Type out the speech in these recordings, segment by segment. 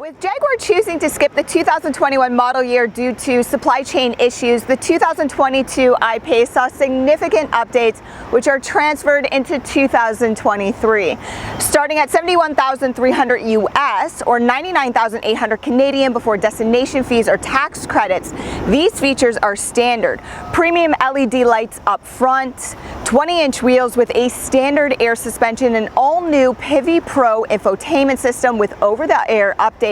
With Jaguar choosing to skip the 2021 model year due to supply chain issues, the 2022 I-PACE saw significant updates which are transferred into 2023. Starting at $71,300 US or $99,800 Canadian before destination fees or tax credits, these features are standard. Premium LED lights up front, 20-inch wheels with a standard air suspension, an all-new Pivi Pro infotainment system with over-the-air updates,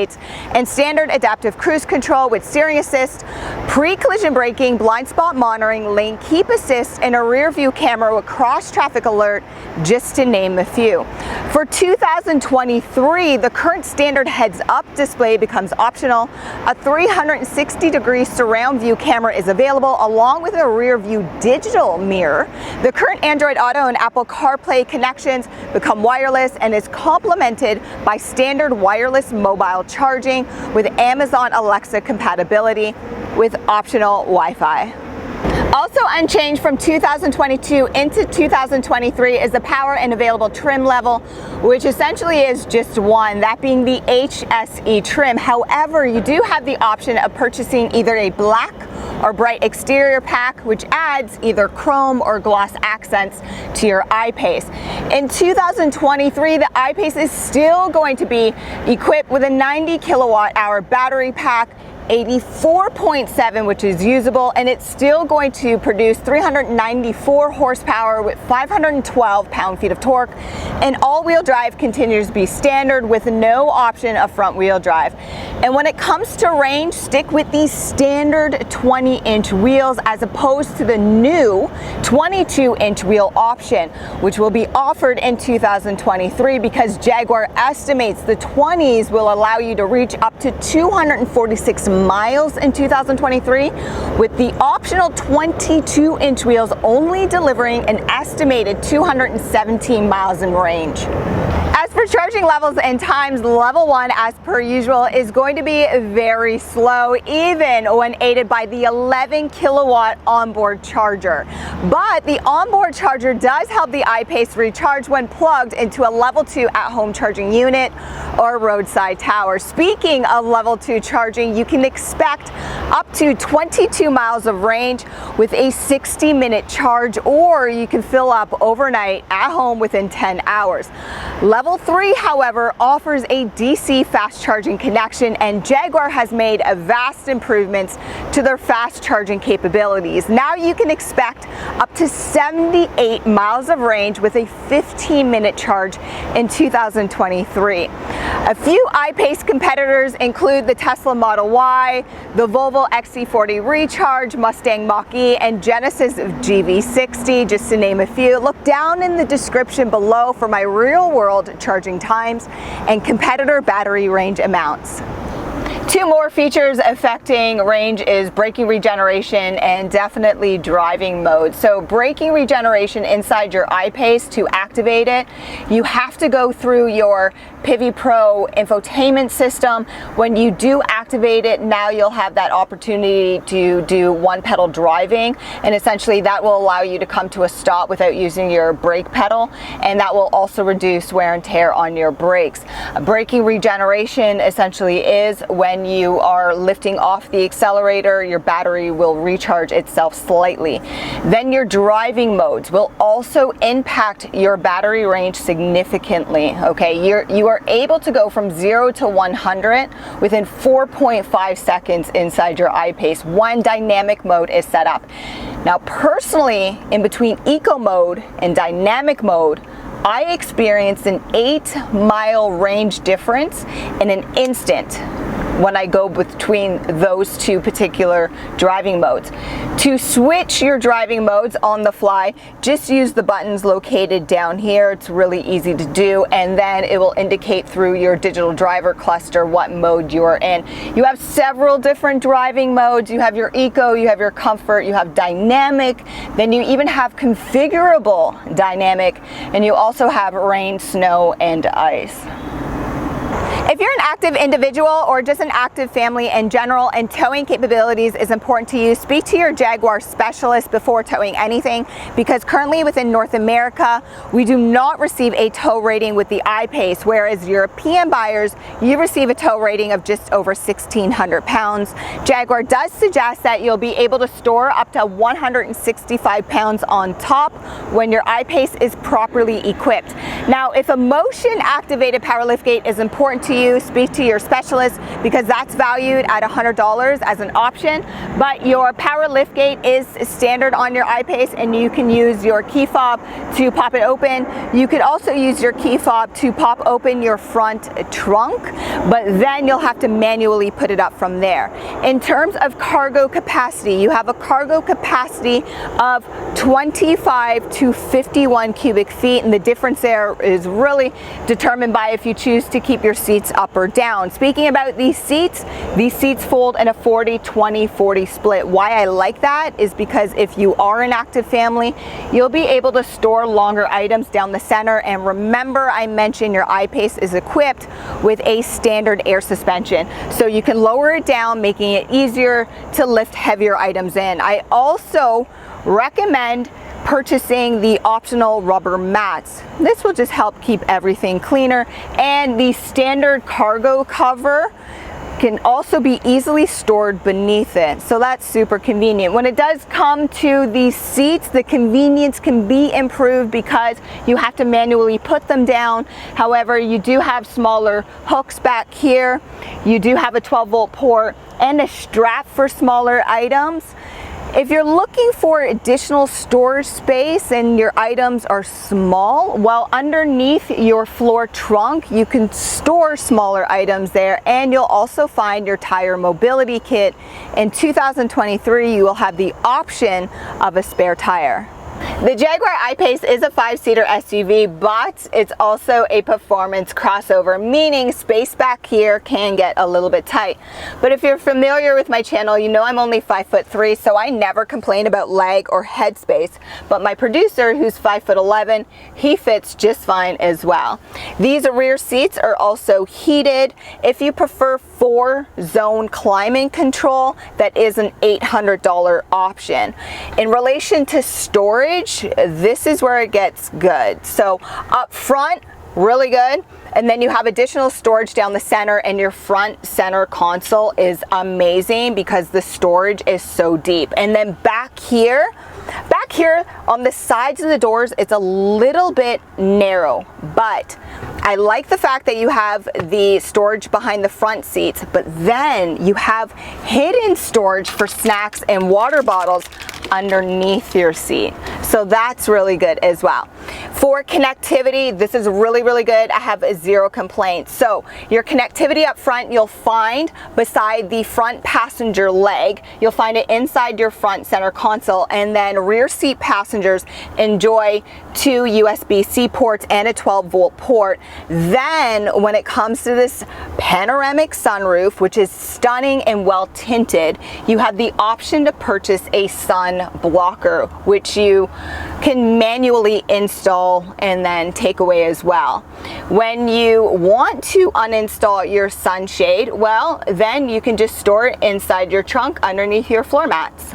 and standard adaptive cruise control with steering assist, pre-collision braking, blind spot monitoring, lane keep assist, and a rear view camera with cross traffic alert, just to name a few. For 2023, the current standard heads-up display becomes optional. A 360-degree surround view camera is available along with a rear view digital mirror. The current Android Auto and Apple CarPlay connections become wireless and is complemented by standard wireless mobile charging with Amazon Alexa compatibility with optional Wi-Fi. Also unchanged from 2022 into 2023 is the power and available trim level, which essentially is just one, that being the HSE trim. However, you do have the option of purchasing either a black or bright exterior pack, which adds either chrome or gloss accents to your I-PACE. In 2023, the I-PACE is still going to be equipped with a 90 kilowatt hour battery pack, 84.7, which is usable, and it's still going to produce 394 horsepower with 512 pound-feet of torque, and all-wheel drive continues to be standard with no option of front-wheel drive. And when it comes to range, stick with these standard 20-inch wheels as opposed to the new 22-inch wheel option, which will be offered in 2023 because Jaguar estimates the 20s will allow you to reach up to 246 miles in 2023, with the optional 22-inch wheels only delivering an estimated 217 miles in range. As for charging levels and times, level 1, as per usual, is going to be very slow, even when aided by the 11 kilowatt onboard charger. But the onboard charger does help the I-PACE recharge when plugged into a level 2 at-home charging unit or roadside tower. Speaking of level 2 charging, you can expect up to 22 miles of range with a 60-minute charge, or you can fill up overnight at home within 10 hours. Level 3, however, offers a DC fast charging connection, and Jaguar has made vast improvements to their fast charging capabilities. Now you can expect up to 78 miles of range with a 15-minute charge in 2023. A few I-PACE competitors include the Tesla Model Y, the Volvo XC40 Recharge, Mustang Mach-E, and Genesis GV60, just to name a few. Look down in the description below for my real-world charging times and competitor battery range amounts. Two more features affecting range is braking regeneration and definitely driving mode. So braking regeneration inside your I-PACE, to activate it, you have to go through your Pivi Pro infotainment system. When you do activate it, now you'll have that opportunity to do one pedal driving, and essentially that will allow you to come to a stop without using your brake pedal, and that will also reduce wear and tear on your brakes. Braking regeneration essentially is when you are lifting off the accelerator, your battery will recharge itself slightly. Then your driving modes will also impact your battery range significantly. Okay, you are able to go from 0 to 100 within 4.5 seconds inside your I-PACE. One dynamic mode is set up. Now personally, in between eco mode and dynamic mode, I experienced an 8-mile range difference in an instant when I go between those two particular driving modes. To switch your driving modes on the fly, just use the buttons located down here. It's really easy to do, and then it will indicate through your digital driver cluster what mode you are in. You have several different driving modes. You have your eco, you have your comfort, you have dynamic, then you even have configurable dynamic, and you also have rain, snow, and ice. If you're an active individual or just an active family in general and towing capabilities is important to you, speak to your Jaguar specialist before towing anything, because currently within North America, we do not receive a tow rating with the I-PACE, whereas European buyers, you receive a tow rating of just over 1,600 pounds. Jaguar does suggest that you'll be able to store up to 165 pounds on top when your I-PACE is properly equipped. Now, if a motion activated power liftgate is important to you, speak to your specialist, because that's valued at $100 as an option, but your power liftgate is standard on your I-PACE and you can use your key fob to pop it open. You could also use your key fob to pop open your front trunk, but then you'll have to manually put it up from there. In terms of cargo capacity, you have a cargo capacity of 25 to 51 cubic feet, and the difference there is really determined by if you choose to keep your seats up or down. Speaking about these seats fold in a 40-20-40 split. Why I like that is because if you are an active family, you'll be able to store longer items down the center. And remember, I mentioned your I-PACE is equipped with a standard air suspension, so you can lower it down, making it easier to lift heavier items in. I also recommend purchasing the optional rubber mats. This will just help keep everything cleaner, and the standard cargo cover can also be easily stored beneath it, so that's super convenient. When it does come to these seats, the convenience can be improved because you have to manually put them down. However, you do have smaller hooks back here. You do have a 12-volt port and a strap for smaller items. If you're looking for additional storage space and your items are small, well, underneath your floor trunk, you can store smaller items there, and you'll also find your tire mobility kit. In 2023, you will have the option of a spare tire. The Jaguar I-PACE is a 5-seater SUV, but it's also a performance crossover, meaning space back here can get a little bit tight. But if you're familiar with my channel, you know I'm only 5'3", so I never complain about leg or head space. But my producer, who's 5'11", he fits just fine as well. These rear seats are also heated. If you prefer 4-zone climate control, that is an $800 option. In relation to storage, this is where it gets good. So up front, really good, and then you have additional storage down the center, and your front center console is amazing because the storage is so deep. And then back here on the sides of the doors, it's a little bit narrow, but I like the fact that you have the storage behind the front seats, but then you have hidden storage for snacks and water bottles underneath your seat. So that's really good as well. For connectivity, this is really, really good. I have 0 complaints. So your connectivity up front, you'll find beside the front passenger leg, you'll find it inside your front center console, and then rear seat passengers enjoy 2 USB-C ports and a 12-volt port. Then when it comes to this panoramic sunroof, which is stunning and well tinted, you have the option to purchase a sun blocker, which you can manually install and then take away as well. When you want to uninstall your sunshade, well, then you can just store it inside your trunk underneath your floor mats.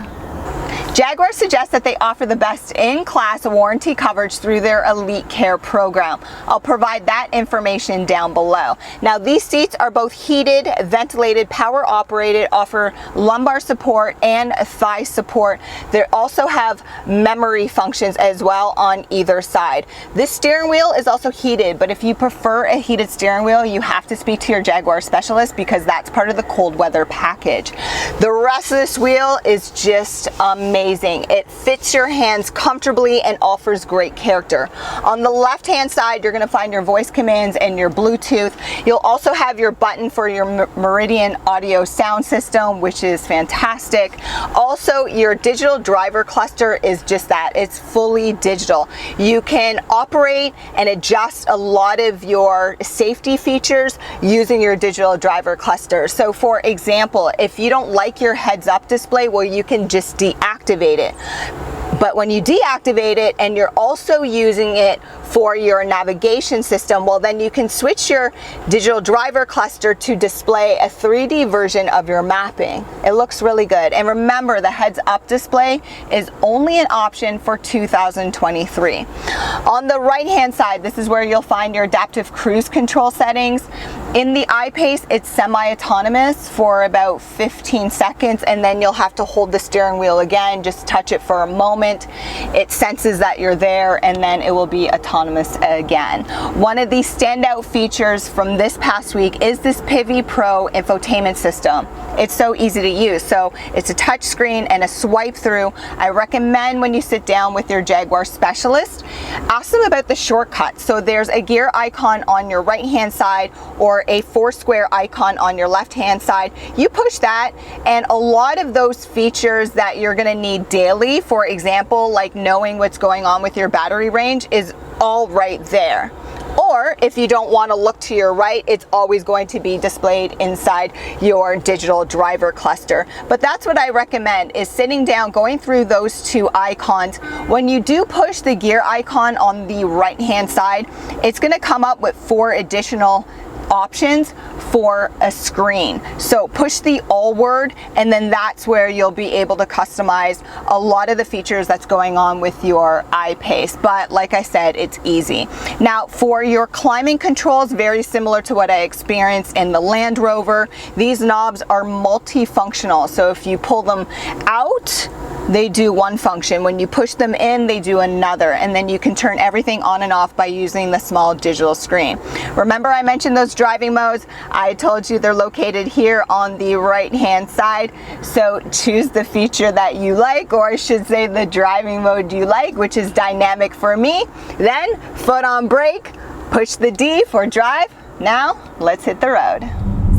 Jaguar suggests that they offer the best in-class warranty coverage through their Elite Care program. I'll provide that information down below. Now, these seats are both heated, ventilated, power operated, offer lumbar support and thigh support. They also have memory functions as well on either side. This steering wheel is also heated, but if you prefer a heated steering wheel, you have to speak to your Jaguar specialist because that's part of the cold weather package. The rest of this wheel is just amazing. It fits your hands comfortably and offers great character. On the left hand side, you're going to find your voice commands and your Bluetooth. You'll also have your button for your Meridian audio sound system, which is fantastic. Also, your digital driver cluster is just that. It's fully digital. You can operate and adjust a lot of your safety features using your digital driver cluster. So for example, if you don't like your heads-up display, well, you can just deactivate it. But when you deactivate it and you're also using it For your navigation system, well, then you can switch your digital driver cluster to display a 3D version of your mapping. It looks really good. And remember, the heads-up display is only an option for 2023. On the right-hand side, this is where you'll find your adaptive cruise control settings. In the I-PACE, it's semi-autonomous for about 15 seconds, and then you'll have to hold the steering wheel again, just touch it for a moment. It senses that you're there, and then it will be autonomous again. One of the standout features from this past week is this Pivi Pro infotainment system. It's so easy to use. So it's a touch screen and a swipe through. I recommend when you sit down with your Jaguar specialist, ask them about the shortcuts. So there's a gear icon on your right hand side or a 4 square icon on your left hand side. You push that, and a lot of those features that you're going to need daily, for example, like knowing what's going on with your battery range, is all right there. Or if you don't want to look to your right, it's always going to be displayed inside your digital driver cluster. But that's what I recommend, is sitting down, going through those two icons. When you do push the gear icon on the right hand side, it's going to come up with 4 additional options for a screen. So push the all word, and then that's where you'll be able to customize a lot of the features that's going on with your I-PACE. But like I said, it's easy. Now for your climbing controls, very similar to what I experienced in the Land Rover, these knobs are multifunctional. So if you pull them out, they do one function. When you push them in, they do another. And then you can turn everything on and off by using the small digital screen. Remember I mentioned those driving modes? I told you they're located here on the right hand side. So choose the feature that you like, or I should say the driving mode you like, which is dynamic for me. Then foot on brake, push the D for drive. Now let's hit the road.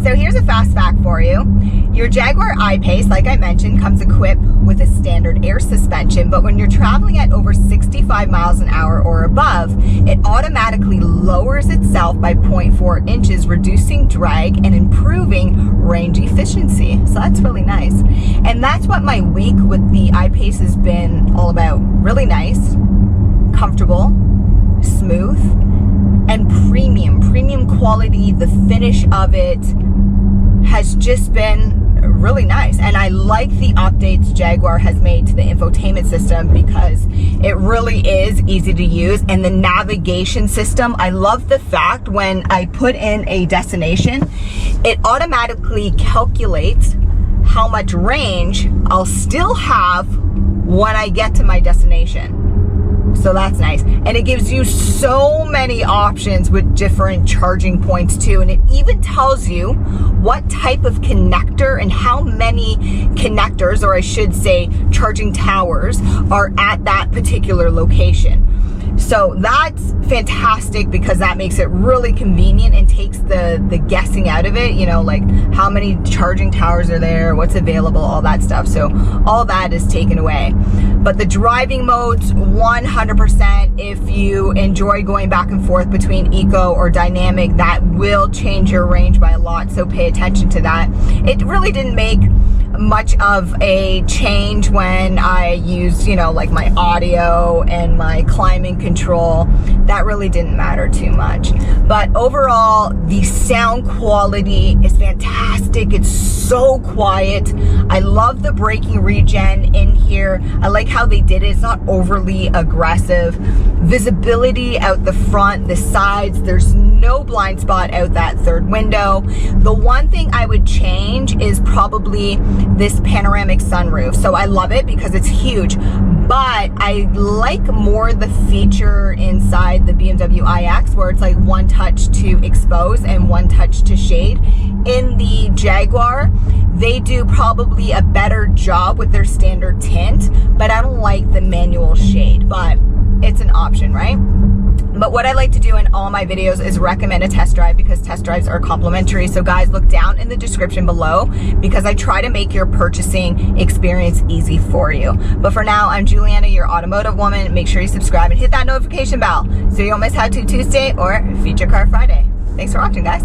So here's a fast fact for you. Your Jaguar I-PACE, like I mentioned, comes equipped with a standard air suspension, but when you're traveling at over 65 miles an hour or above, it automatically lowers itself by 0.4 inches, reducing drag and improving range efficiency. So that's really nice. And that's what my week with the I-PACE has been all about. Really nice, comfortable, smooth, and premium quality. The finish of it has just been really nice, and I like the updates Jaguar has made to the infotainment system because it really is easy to use. And the navigation system, I love the fact when I put in a destination, it automatically calculates how much range I'll still have when I get to my destination. So that's nice. And it gives you so many options with different charging points too. And it even tells you what type of connector and how many connectors, or I should say charging towers, are at that particular location. So that's fantastic because that makes it really convenient and takes the guessing out of it, you know, like how many charging towers are there, what's available, all that stuff. So all that is taken away. But the driving modes, 100%, if you enjoy going back and forth between eco or dynamic, that will change your range by a lot. So pay attention to that. It really didn't make much of a change when I used, you know, like my audio and my climbing control. That really didn't matter too much. But overall, the sound quality is fantastic. It's so quiet. I love the braking regen in here. I like how they did it. It's not overly aggressive. Visibility out the front, the sides, there's no blind spot out that third window. The one thing I would change is probably this panoramic sunroof. So I love it because it's huge, but I like more the feature inside the BMW iX where it's like one touch to expose and one touch to shade. In the Jaguar, they do probably a better job with their standard tint, but I don't like the manual shade, but it's an option, right? But what I like to do in all my videos is recommend a test drive because test drives are complimentary. So guys, look down in the description below because I try to make your purchasing experience easy for you. But for now, I'm Juliana, your automotive woman. Make sure you subscribe and hit that notification bell so you don't miss How To Tuesday or Feature Car Friday. Thanks for watching, guys.